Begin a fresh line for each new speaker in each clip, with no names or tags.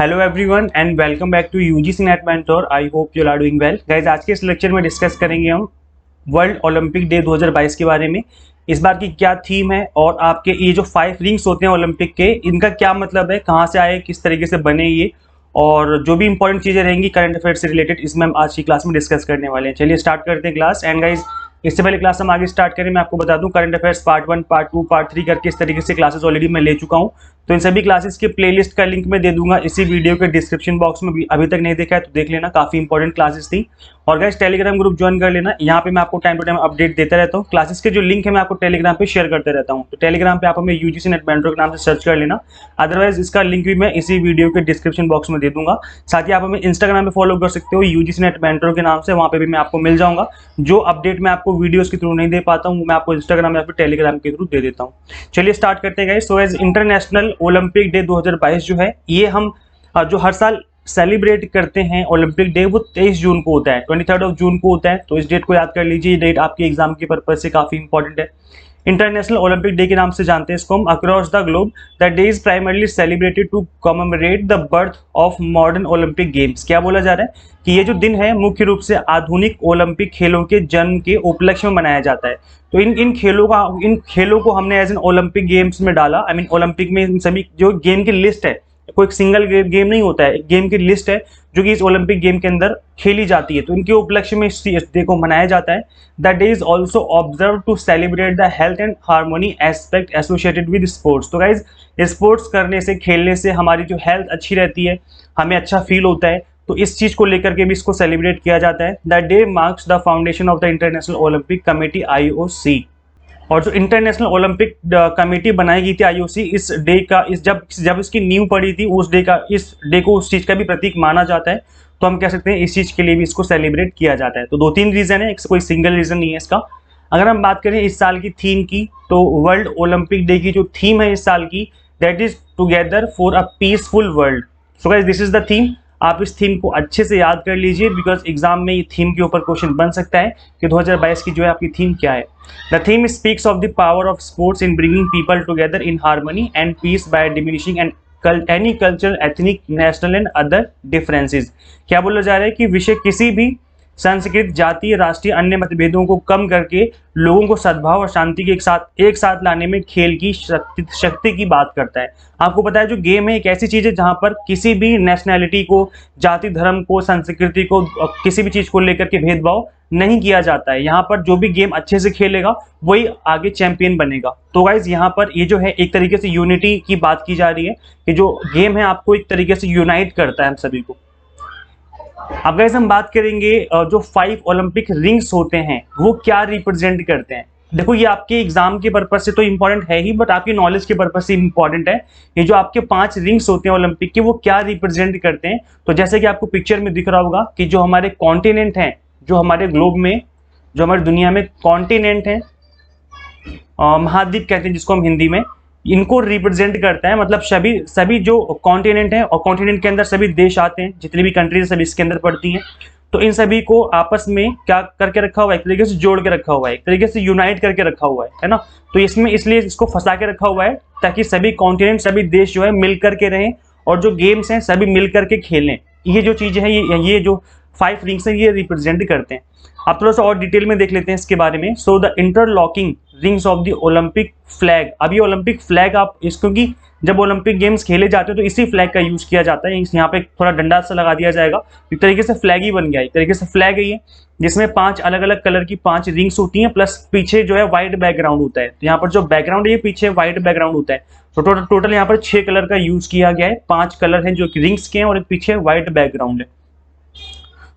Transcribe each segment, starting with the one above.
Hello everyone and welcome back to UGC NET mentor. I hope you are doing well guys. आज के इस lecture में discuss करेंगे हम वर्ल्ड ओलंपिक डे 2022 के बारे में। इस बार की क्या थीम है और आपके ये जो 5 रिंग्स होते हैं ओलंपिक के, इनका क्या मतलब है, कहाँ से आए, किस तरीके से बने ये, और जो भी इंपॉर्टेंट चीज़ें रहेंगी करंट अफेयर से रिलेटेड, इसमें हम आज की क्लास में डिस्कस करने वाले हैं। चलिए स्टार्ट करते हैं क्लास। एंड गाइज, इससे पहले क्लास हम आगे स्टार्ट करें, मैं आपको बता दूं current affairs part 1, part 2, part 3 करके इस तरीके से क्लासेस ऑलरेडी मैं ले चुका हूं। तो इन सभी क्लासेस के प्लेलिस्ट का लिंक मैं दे दूंगा इसी वीडियो के डिस्क्रिप्शन बॉक्स में। भी अभी तक नहीं देखा है तो देख लेना, काफी इंपॉर्टेंट क्लासेस थी। और गाइस टेलीग्राम ग्रुप ज्वाइन कर लेना, यहाँ पे मैं आपको टाइम टू टाइम अपडेट देता रहता हूँ। क्लासेस के जो लिंक है मैं आपको टेलीग्राम पे शेयर करते रहता हूँ। तो टेलीग्राम पे आप हमें यूजीसी नेट मेंटोर के नाम से सर्च कर लेना, अदरवाइज इसका लिंक भी मैं इसी वीडियो के डिस्क्रिप्शन बॉक्स में दे दूंगा। साथ ही आप हमें इंस्टाग्राम पे फॉलो कर सकते हो यूजीसी नेट मेंटोर के नाम से, वहाँ पे भी मैं आपको मिल जाऊंगा। जो अपडेट मैं आपको वीडियोस के थ्रू नहीं दे पाता हूँ मैं आपको इंस्टाग्राम या फिर टेलीग्राम के थ्रू दे देता हूँ। चलिए स्टार्ट करते हैं guys. So as International Olympic Day 2022 जो है, ये हम जो हर साल सेलिब्रेट करते हैं ओलंपिक डे, वो 23 जून को होता है, 23 जून को होता है। तो इस डेट को याद कर लीजिए, ये डेट आपके एग्जाम के पर्पज से काफी इंपॉर्टेंट है। इंटरनेशनल ओलंपिक डे के नाम से जानते हैं इसको हम। Across the globe the day is primarily celebrated to commemorate the birth of modern Olympic games. क्या बोला जा रहा है कि ये जो दिन है मुख्य रूप से आधुनिक ओलंपिक खेलों के जन्म के उपलक्ष्य में मनाया जाता है। तो इन खेलों को हमने एज एन ओलंपिक गेम्स में डाला। आई मीन ओलंपिक में इन सभी जो गेम की लिस्ट है, कोई सिंगल गेम नहीं होता है, गेम की लिस्ट है जो कि इस ओलंपिक गेम के अंदर खेली जाती है। तो इनके उपलक्ष्य में इस डे को मनाया जाता है। The day is also observe to celebrate the health and harmony aspect associated with sports. तो गाइज, स्पोर्ट्स करने से, खेलने से हमारी जो हेल्थ अच्छी रहती है, हमें अच्छा फील होता है। तो इस चीज को लेकर के भी इसको सेलिब्रेट किया जाता है। The day marks the foundation of the international Olympic committee IOC। और जो इंटरनेशनल ओलंपिक कमेटी बनाई गई थी IOC, इस डे का जब इसकी नींव पड़ी थी, इस डे को उस चीज का भी प्रतीक माना जाता है। तो हम कह सकते हैं इस चीज के लिए भी इसको सेलिब्रेट किया जाता है। तो 2-3 रीजन है, कोई सिंगल रीजन नहीं है इसका। अगर हम बात करें इस साल की थीम की, तो वर्ल्ड ओलंपिक डे की जो थीम है इस साल की, that is together for a peaceful world. So guys, this is the theme. आप इस थीम को अच्छे से याद कर लीजिए, बिकॉज एग्जाम में ये थीम के ऊपर क्वेश्चन बन सकता है कि 2022 की जो है आपकी थीम क्या है। The theme speaks of the power of sports in bringing people together in harmony and peace by diminishing and any cultural, ethnic, national and other differences. क्या बोला जा रहा है कि विषय किसी भी संस्कृत, जातीय, राष्ट्रीय, अन्य मतभेदों को कम करके लोगों को सद्भाव और शांति के एक साथ लाने में खेल की शक्ति की बात करता है। आपको पता है जो गेम है एक ऐसी चीज है जहां पर किसी भी नेशनैलिटी को, जाति, धर्म को, संस्कृति को, किसी भी चीज को लेकर के भेदभाव नहीं किया जाता है। यहाँ पर जो भी गेम अच्छे से खेलेगा वही आगे चैंपियन बनेगा। तो गाइज, यहाँ पर ये जो है एक तरीके से यूनिटी की बात की जा रही है कि जो गेम है आपको एक तरीके से यूनाइट करता है हम सभी को। अब गाइस हम बात करेंगे जो 5 ओलंपिक रिंग्स होते हैं वो क्या रिप्रेजेंट करते हैं। देखो, ये आपके एग्जाम के पर्पज से तो इंपॉर्टेंट है ही, बट आपकी नॉलेज के पर्पज से इंपॉर्टेंट है। ये जो आपके 5 रिंग्स होते हैं ओलंपिक के, वो क्या रिप्रेजेंट करते हैं। तो जैसे कि आपको पिक्चर में दिख रहा होगा कि जो हमारे कॉन्टिनेंट हैं, जो हमारे ग्लोब में, जो हमारी दुनिया में कॉन्टिनेंट है, महाद्वीप कहते हैं जिसको हम हिंदी में, इनको रिप्रेजेंट करता है। मतलब सभी जो कॉन्टिनेंट है, और कॉन्टिनेंट के अंदर सभी देश आते हैं, जितनी भी कंट्रीज सभी इसके अंदर पड़ती हैं। तो इन सभी को आपस में क्या करके रखा हुआ है, एक तरीके से जोड़ के रखा हुआ है, एक तरीके से यूनाइट करके रखा हुआ है ना। तो इसमें इसलिए इसको फंसा के रखा हुआ है ताकि सभी कॉन्टिनेंट, सभी देश जो है मिल करके रहें, और जो गेम्स हैं सभी मिल करके खेलें। ये जो चीजें हैं, ये जो 5 रिंग्स हैं, ये रिप्रेजेंट करते हैं। आप थोड़ा सा और डिटेल में देख लेते हैं इसके बारे में। So the interlocking rings of the Olympic flag. अब ये ओलंपिक फ्लैग आप क्योंकि जब ओलंपिक गेम्स खेले जाते हैं तो इसी फ्लैग का यूज किया जाता है। यहाँ पे थोड़ा डंडा सा लगा दिया जाएगा, एक तरीके से फ्लैग ही बन गया, एक तरीके से फ्लैग है ये, जिसमें 5 अलग अलग कलर की 5 रिंग्स होती हैं, प्लस पीछे जो है व्हाइट बैकग्राउंड होता है। तो यहाँ पर जो बैकग्राउंड है, ये पीछे व्हाइट बैकग्राउंड होता है। तो टोटल यहाँ पर 6 कलर का यूज किया गया है। 5 कलर हैं जो रिंग्स के हैं, और एक पीछे व्हाइट बैकग्राउंड है।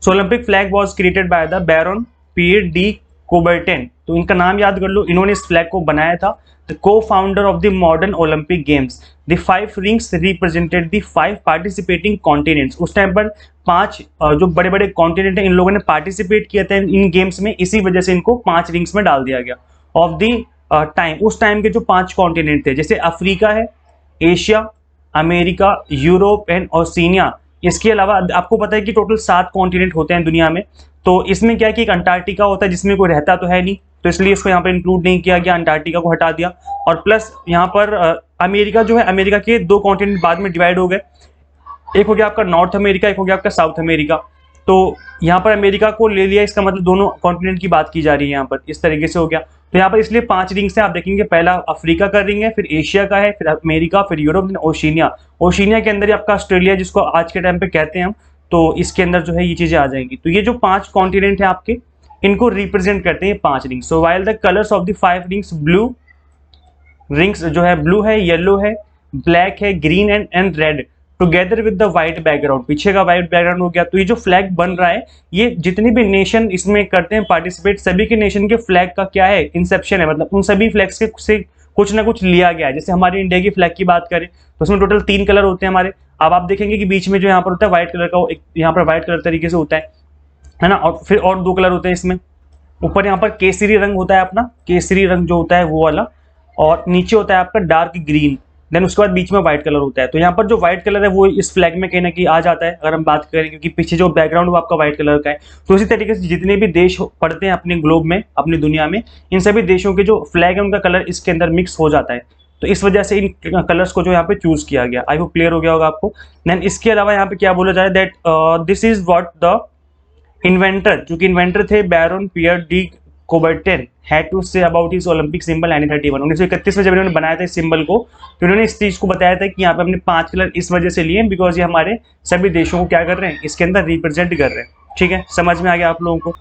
So Olympic flag was created by the baron Pierre de Coubertin. तो इनका नाम याद कर लो, इन्होंने इस फ्लैग को बनाया था। द को founder of the modern Olympic games. The 5 rings represented the 5 participating continents. उस टाइम पर 5 जो बड़े बड़े कॉन्टिनेंट हैं, इन लोगों ने पार्टिसिपेट किया था इन गेम्स में, इसी वजह से इनको 5 रिंग्स में डाल दिया गया। ऑफ द टाइम, उस टाइम के जो 5 कॉन्टिनेंट थे, जैसे अफ्रीका है, Asia, America, Europe and Oceania. इसके अलावा आपको पता है कि टोटल 7 कॉन्टिनेंट होते हैं दुनिया में। तो इसमें क्या है कि एक अंटार्कटिका होता है जिसमें कोई रहता तो है नहीं, तो इसलिए इसको यहाँ पर इंक्लूड नहीं किया गया, अंटार्कटिका को हटा दिया। और प्लस यहाँ पर अमेरिका जो है, अमेरिका के 2 कॉन्टिनेंट बाद में डिवाइड हो गए, एक हो गया आपका नॉर्थ अमेरिका, एक हो गया आपका साउथ अमेरिका। तो यहाँ पर अमेरिका को ले लिया, इसका मतलब दोनों कॉन्टिनेंट की बात की जा रही है यहाँ पर, इस तरीके से हो गया। तो यहाँ पर इसलिए 5 रिंग्स हैं, आप देखेंगे पहला अफ्रीका का रिंग है, फिर एशिया का है, फिर अमेरिका, फिर यूरोप, फिर ओशिनिया। ओशिनिया के अंदर ही आपका ऑस्ट्रेलिया, जिसको आज के टाइम पे कहते हैं हम, तो इसके अंदर जो है ये चीजें आ जाएंगी। तो ये जो 5 कॉन्टिनेंट है आपके, इनको रिप्रेजेंट करते हैं 5 rings. So while the colours of the 5 rings blue, rings जो है ब्लू है, येलो है, ब्लैक है, green and red, together with the white background, पीछे का व्हाइट बैकग्राउंड हो गया। तो ये जो फ्लैग बन रहा है, ये जितने भी नेशन इसमें करते हैं पार्टिसिपेट, सभी के नेशन के फ्लैग का क्या है, इंसेप्शन है, मतलब उन सभी फ्लैग्स के से कुछ ना कुछ लिया गया है। जैसे हमारे इंडिया की फ्लैग की बात करें तो उसमें टोटल 3 कलर होते हैं हमारे। अब आप देखेंगे कि बीच में जो यहाँ पर होता है व्हाइट कलर का, एक यहाँ पर व्हाइट कलर तरीके से होता है ना, और फिर और 2 कलर होते हैं इसमें। ऊपर यहाँ पर केसरी रंग होता है अपना, केसरी रंग जो होता है वो वाला, और नीचे होता है आपका डार्क ग्रीन, देन उसके बाद बीच में व्हाइट कलर होता है। तो यहाँ पर जो व्हाइट कलर है वो इस फ्लैग में कहीं ना कहीं आ जाता है अगर हम बात करें, क्योंकि पीछे जो बैकग्राउंड वो आपका व्हाइट कलर का है। तो इसी तरीके से जितने भी देश पड़ते हैं अपने ग्लोब में, अपनी दुनिया में, इन सभी देशों के जो फ्लैग है उनका कलर इसके अंदर मिक्स हो जाता है। तो इस वजह से इन कलर्स को जो यहाँ पे चूज किया गया। आई होप क्लियर हो गया होगा आपको। देन इसके अलावा यहाँ पे क्या बोला जाए, that this is what the inventor, जो कि इन्वेंटर थे baron Pierre de Coubertin, had to say about his Olympic symbol 1931। 1931 में जब इन्होंने बनाया था इस सिंबल को, तो इन्होंने इस चीज को बताया था कि यहाँ पे हमने 5 कलर इस वजह से लिए बिकॉज ये हमारे सभी देशों को क्या कर रहे हैं, इसके अंदर रिप्रेजेंट कर रहे हैं। ठीक है, समझ में आ गया आप लोगों को।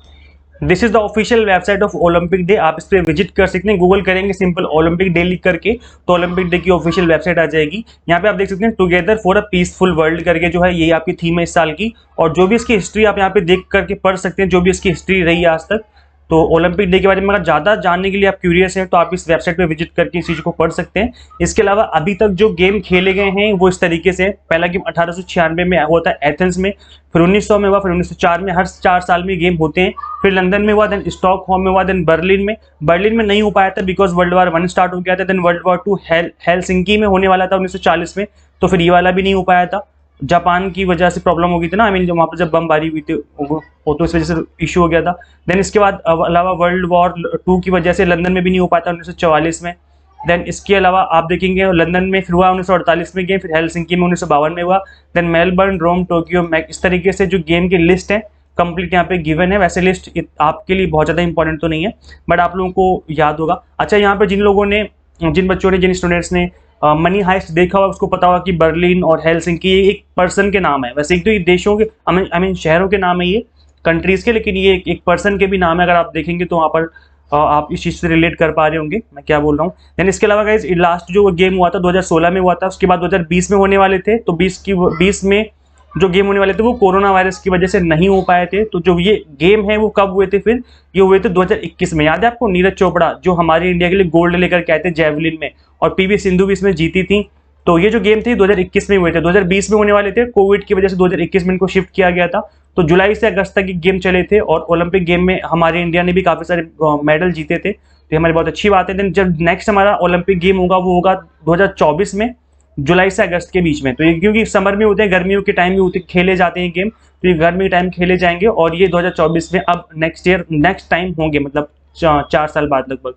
This is the official website of Olympic day, आप इस पर विजिट कर सकते हैं, गूगल करेंगे सिंपल ओलंपिक डे लिख करके तो ओलंपिक डे की ऑफिशियल वेबसाइट आ जाएगी। यहाँ पे आप देख सकते हैं together for a peaceful world करके जो है, यही आपकी थीम है इस साल की। और जो भी इसकी हिस्ट्री आप यहाँ पे देख करके पढ़ सकते हैं, जो भी इसकी हिस्ट्री रही है आज तक। तो ओलंपिक डे के बारे में अगर ज़्यादा जानने के लिए आप क्यूरियस हैं तो आप इस वेबसाइट पे विजिट करके इस चीज़ को पढ़ सकते हैं। इसके अलावा अभी तक जो गेम खेले गए हैं वो इस तरीके से, पहला गेम 1896 में हुआ था एथेंस में, फिर 1900 में हुआ, फिर 1904 में, हर 4 साल में गेम होते हैं। फिर लंदन में हुआ, देन स्टॉकहोम में हुआ, देन बर्लिन में। बर्लिन में नहीं हो पाया था बिकॉज वर्ल्ड वॉर 1 स्टार्ट हो गया था। देन वर्ल्ड वॉर 2 हेलसिंकी में होने वाला था 1940 में, तो फिर ये वाला भी नहीं हो पाया था, जापान की वजह से प्रॉब्लम हो गई थी ना, आई मीन वहाँ पर जब बमबारी हुई थी तो इस वजह से इशू हो गया था। देन इसके बाद अलावा वर्ल्ड वॉर 2 की वजह से लंदन में भी नहीं हो पाया था 1944 में। देन इसके अलावा आप देखेंगे लंदन में फिर हुआ 1948 में गेम, फिर हेलसिंकी में 1952 में हुआ, देन मेलबर्न, रोम, टोक्यो, इस तरीके से जो गेम की लिस्ट है कंप्लीट यहाँ पे गिवन है। वैसे लिस्ट आपके लिए बहुत ज़्यादा इंपॉर्टेंट तो नहीं है, बट आप लोगों को याद होगा। अच्छा, यहाँ पर जिन बच्चों ने, जिन स्टूडेंट्स ने मनी हाइस्ट देखा हुआ उसको पता होगा कि बर्लिन और हेलसिंकी ये एक पर्सन के नाम है। वैसे एक तो ये देशों के, आई मीन शहरों के नाम है ये, कंट्रीज के, लेकिन ये एक पर्सन के भी नाम है। अगर आप देखेंगे तो वहाँ पर आप इस चीज़ से रिलेट कर पा रहे होंगे मैं क्या बोल रहा हूँ। देन इसके अलावा गाइस लास्ट जो गेम हुआ था 2016 में हुआ था, उसके बाद 2020 में होने वाले थे। तो 20 में जो गेम होने वाले थे वो कोरोना वायरस की वजह से नहीं हो पाए थे। तो जो ये गेम है वो कब हुए थे, फिर ये हुए थे 2021 में। याद है आपको नीरज चोपड़ा जो हमारे इंडिया के लिए गोल्ड लेकर के आए थे जेवलिन में, और पीवी सिंधु भी इसमें जीती थी। तो ये जो गेम थे 2021 में हुए थे, 2020 में होने वाले थे, कोविड की वजह से 2021 में इनको शिफ्ट किया गया था। तो जुलाई से अगस्त तक ये गेम चले थे, और ओलंपिक गेम में हमारे इंडिया ने भी काफी सारे मेडल जीते थे, तो हमारी बहुत अच्छी बात है। देन जब नेक्स्ट हमारा ओलंपिक गेम होगा वो होगा 2024 में, जुलाई से अगस्त के बीच में। तो ये क्योंकि समर में होते हैं, गर्मियों के टाइम में होते खेले जाते हैं गेम, तो ये गर्मी के टाइम खेले जाएंगे, और ये 2024 में अब नेक्स्ट टाइम होंगे, मतलब 4 साल बाद लगभग।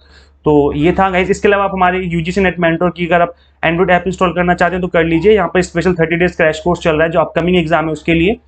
तो ये था गाइस। इसके अलावा आप हमारे यूजीसी नेट मेंटोर की अगर आप एंड्रॉइड ऐप इंस्टॉल करना चाहते हैं तो कर लीजिए। यहाँ पर स्पेशल 30 डेज क्रैश कोर्स चल रहा है, जो अपकमिंग एग्जाम है उसके लिए।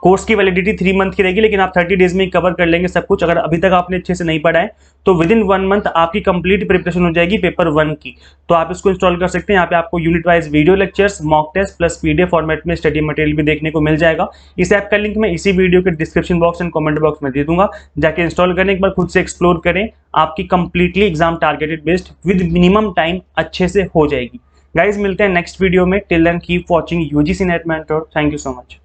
कोर्स की वैलिडिटी 3 मंथ की रहेगी, लेकिन आप 30 डेज में ही कवर कर लेंगे सब कुछ। अगर अभी तक आपने अच्छे से नहीं पढ़ा है तो विद इन 1 मंथ आपकी कंप्लीट प्रिपरेशन हो जाएगी पेपर 1 की। तो आप इसको इंस्टॉल कर सकते हैं। यहाँ पे आपको unit wise video lectures, mock test plus PDF format में स्टडी मटेरियल भी देखने को मिल जाएगा। इस ऐप का लिंक मैं इसी वीडियो के description box and comment box में दे दूंगा, जाके इंस्टॉल करें, एक बार खुद से एक्सप्लोर करें। आपकी completely exam targeted based with minimum time अच्छे से हो जाएगी। गाइज मिलते हैं नेक्स्ट वीडियो में। Till then keep watching UGC NET mentor. Thank you so much.